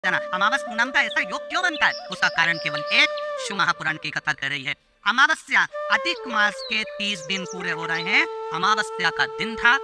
जाना। अमावस पूनम का ऐसा योग क्यों बनता है? उसका कारण केवल एक, शिव महापुराण की कथा कह रही है। अमावस्या, अधिक मास के 30 दिन पूरे हो रहे हैं। अमावस्या का दिन था,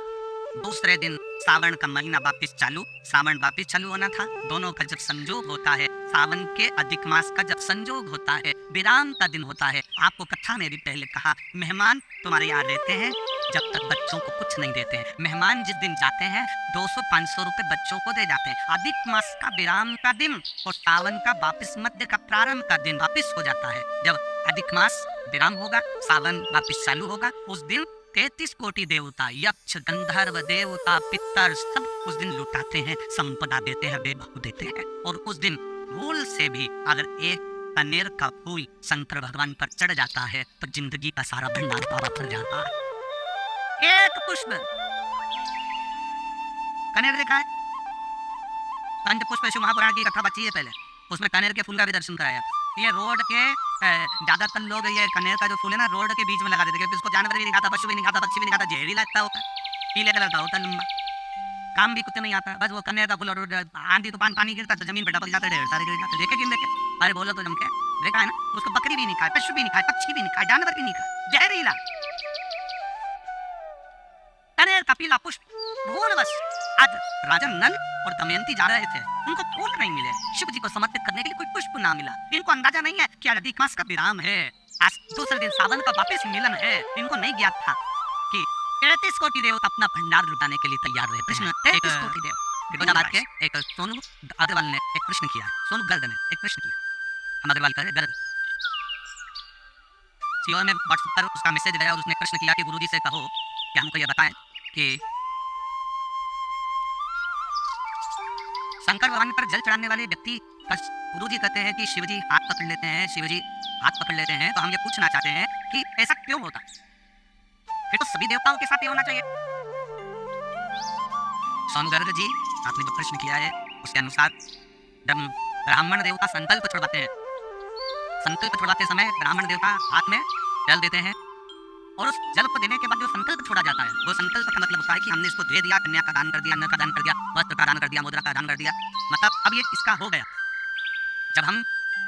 दूसरे दिन सावन का महीना वापिस चालू, सावन वापिस चालू होना था। दोनों का जब संयोग होता है, सावन के अधिक मास का जब संयोग होता है, विराम का दिन होता है। आपको कथा ने भी पहले कहा, मेहमान तुम्हारे यहाँ रहते हैं जब तक बच्चों को कुछ नहीं देते हैं। मेहमान जिस दिन जाते हैं 200-500 रुपए बच्चों को दे जाते हैं। अधिक मास का विराम का दिन और सावन का वापिस मध्य का प्रारंभ का दिन वापिस हो जाता है। जब अधिक मास विराम होगा, सावन वापिस चालू होगा, उस दिन 33 कोटि देवता, यक्ष, गंधर्व, देवता, पितर सब उस दिन लुटाते हैं, संपदा देते हैं, वैभव देते हैं। और उस दिन भूल से भी अगर एक कनेर का फूल शंकर भगवान पर चढ़ जाता है तो जिंदगी का सारा भंडार बाबा पर जाता है। एक पुष्प, कनेर देखा है? पंचपुष्प शिव महापुराण की कथा बची है पहले, उसमें कनेर के फूल का भी दर्शन कराया था। ये रोड के ज्यादातर लोग ये कनेर का जो फूल है ना रोड के बीच में लगा देते हैं, इसको जानवर भी नहीं खाता, पशु भी नहीं खाता, पक्षी भी नहीं खाता, जहरीला लगता होता, पीले कलर का होता, लंबा, काम भी कुछ नहीं आता। बस वो कनेर का फूल और आंधी तूफान पानी गिरता तो जमीन पर टपक जाता है, ढेर सारे गिर जाते। देखे कि देखे? अरे बोलो तो जमके देखा है ना? उसको बकरी भी नहीं खाए, पशु भी नहीं खाए, पक्षी भी नहीं खाए, जानवर भी नहीं खाए, जहरीला कनेर का पीला पुष्प। भूलवश आज राजा नल और दमयंती जा रहे थे, उनको फूल नहीं मिले, शिव जी को समर्पित करने के लिए कोई पुष्प ना मिला। इनको अंदाजा नहीं है कि अधिक मास का विराम है, आज दूसरे दिन सावन का वापस मिलन है। इनको नहीं ज्ञात था कि 33 कोटि देवता अपना भंडार लुटाने के लिए तैयार रहे। कृष्ण 33 कोटि देव बात के एक सोनू अग्रवाल ने एक प्रश्न किया, सोनू गर्ग ने एक प्रश्न किया, हम अग्रवाल करे गर्ग सीओ में व्हाट्सएप पर उसका मैसेज गया और उसने प्रश्न किया कि गुरुजी से कहो कि हमको ये बताएं कि शंकर भगवान पर जल चढ़ाने वाले व्यक्ति गुरु जी कहते हैं कि शिव जी हाथ पकड़ लेते हैं, शिव जी हाथ पकड़ लेते हैं, तो हम ये पूछना चाहते हैं कि ऐसा क्यों होता? फिर तो सभी देवताओं के साथ ये होना चाहिए। सोनू गर्ग जी, आपने जो प्रश्न किया है उसके अनुसार जब ब्राह्मण देवता संकल्प छुड़वाते हैं, संकल्प छुड़वाते समय ब्राह्मण देवता हाथ में जल देते हैं और उस जल को देने के बाद जो संकल्प छोड़ा जाता है, वो संकल्प का मतलब होता है कि हमने इसको दे दिया, कन्या का दान कर दिया, अन्न का दान कर दिया, वस्त्र का दान कर दिया, मुद्रा का दान कर दिया, मतलब अब ये इसका हो गया। जब हम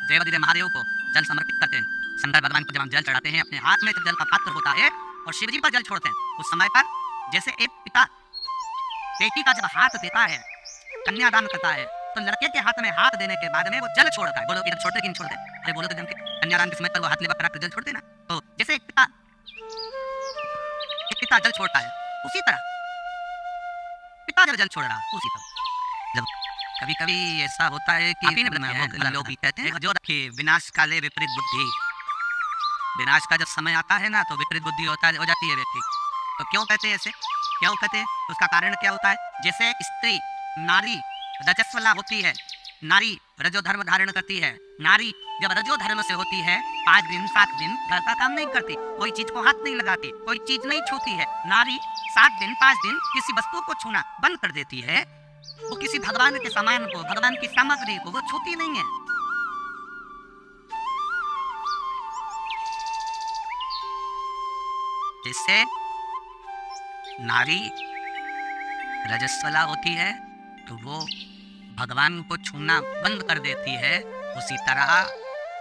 देवाधिदेव महादेव को जल समर्पित करते हैं, शंकर भगवान को जब हम जल चढ़ाते हैं, अपने हाथ में जब जल का पात्र होता है और शिव जी पर जल छोड़ते हैं, उस समय पर जैसे एक पिता बेटी का जब हाथ देता है, कन्यादान करता है, तो लड़के के हाथ में हाथ देने के बाद में वो जल छोड़ता है। बोलो इधर छोड़ते कि नहीं छोड़ते? अरे बोलो तो जम के कन्यादान के समय पर वो हाथ लेवा कर जल छोड़ते ना। तो जैसे एक पिता जल छोड़ता है, उसी तरह पिता जब जल छोड़ रहा उसी तरह जब कभी कभी ऐसा होता है कि लोग भी कहते हैं जो रखे विनाश काले विपरीत बुद्धि, विनाश का जब समय आता है ना तो विपरीत बुद्धि हो जाती है व्यक्ति। तो क्यों कहते हैं ऐसे, क्यों कहते हैं? उसका कारण क्या होता है? जैसे स्त्री नारी रजस्वला होती है, नारी रजो धर्म धारण करती है, नारी जब रजो धर्म से होती है 5 दिन 7 दिन घर का काम नहीं करती, कोई चीज को हाथ नहीं लगाती, कोई चीज नहीं छूती है। नारी 7 दिन 5 दिन किसी वस्तु को छूना बंद कर देती है, वो किसी भगवान के सामान को, भगवान की सामग्री को वो छूती नहीं है। जिससे नारी रजस्वला होती है तो वो भगवान को छूना बंद कर देती है। उसी तरह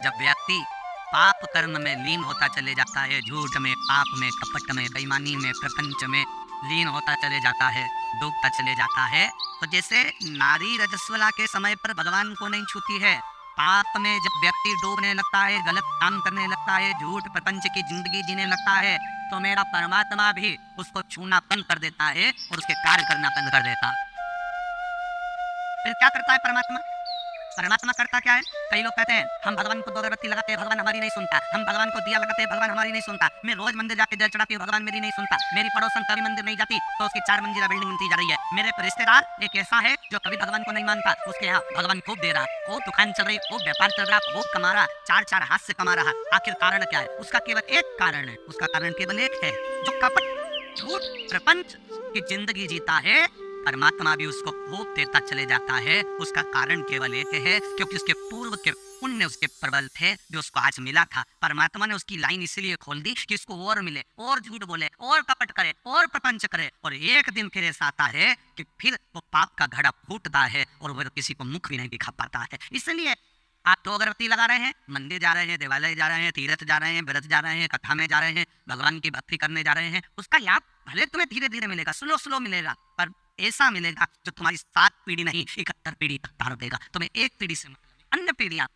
जब व्यक्ति पाप कर्म में लीन होता चले जाता है, झूठ में, पाप में, कपट में, बेईमानी में, प्रपंच में लीन होता चले जाता है, डूबता चले जाता है, तो जैसे नारी रजस्वला के समय पर भगवान को नहीं छूती है, पाप में जब व्यक्ति डूबने लगता है, गलत काम करने लगता है, झूठ प्रपंच की जिंदगी जीने लगता है, तो मेरा परमात्मा भी उसको छूना बंद कर देता है और उसके कार्य करना बंद कर देता। फिर क्या करता है परमात्मा? परमात्मा करता क्या है? कई लोग कहते हैं हम भगवान को 2 अगरबत्ती लगाते हैं, भगवान हमारी नहीं सुनता, हम भगवान को दिया लगाते हैं, भगवान हमारी नहीं सुनता, मैं रोज मंदिर जाके जल चढ़ाती हूँ, भगवान मेरी नहीं सुनता, मेरी पड़ोसन कभी मंदिर नहीं जाती तो उसकी 4 मंजिला बिल्डिंग बनती जा रही है, मेरे रिश्तेदार एक ऐसा है जो कभी भगवान को नहीं मानता, उसके यहाँ भगवान खूब दे रहा, खूब दुकान चल रही, खूब व्यापार चल रहा, खूब कमा रहा, 4 हाथ से कमा रहा। आखिर कारण क्या है? उसका केवल एक कारण है, उसका कारण केवल एक है, जो कपट झूठ प्रपंच की जिंदगी जीता है, परमात्मा भी उसको खूब देता चले जाता है। उसका कारण केवल एक है, क्योंकि उसके पूर्व के पुण्य उसके प्रबल थे, जो उसको आज मिला था। परमात्मा ने उसकी लाइन इसीलिए खोल दी कि उसको और मिले, और झूठ बोले, और कपट करे, और प्रपंच करे। और एक दिन फिर ऐसा आता है कि फिर वो पाप का घड़ा फूटता है और वह किसी को मुख भी नहीं दिखा पाता है। इसलिए आप तो अगरबत्ती लगा रहे हैं, मंदिर जा रहे हैं, देवालय जा रहे हैं, तीर्थ जा रहे हैं, व्रत जा रहे हैं, कथा में जा रहे हैं, भगवान की भक्ति करने जा रहे हैं, उसका लाभ भले तुम्हें धीरे धीरे मिलेगा, स्लो स्लो मिलेगा, पर ऐसा मिलेगा जो तुम्हारी 7 पीढ़ी नहीं 71 पीढ़ी तक तार देगा। तुम्हें एक पीढ़ी से मतलब अन्य पीढ़ियां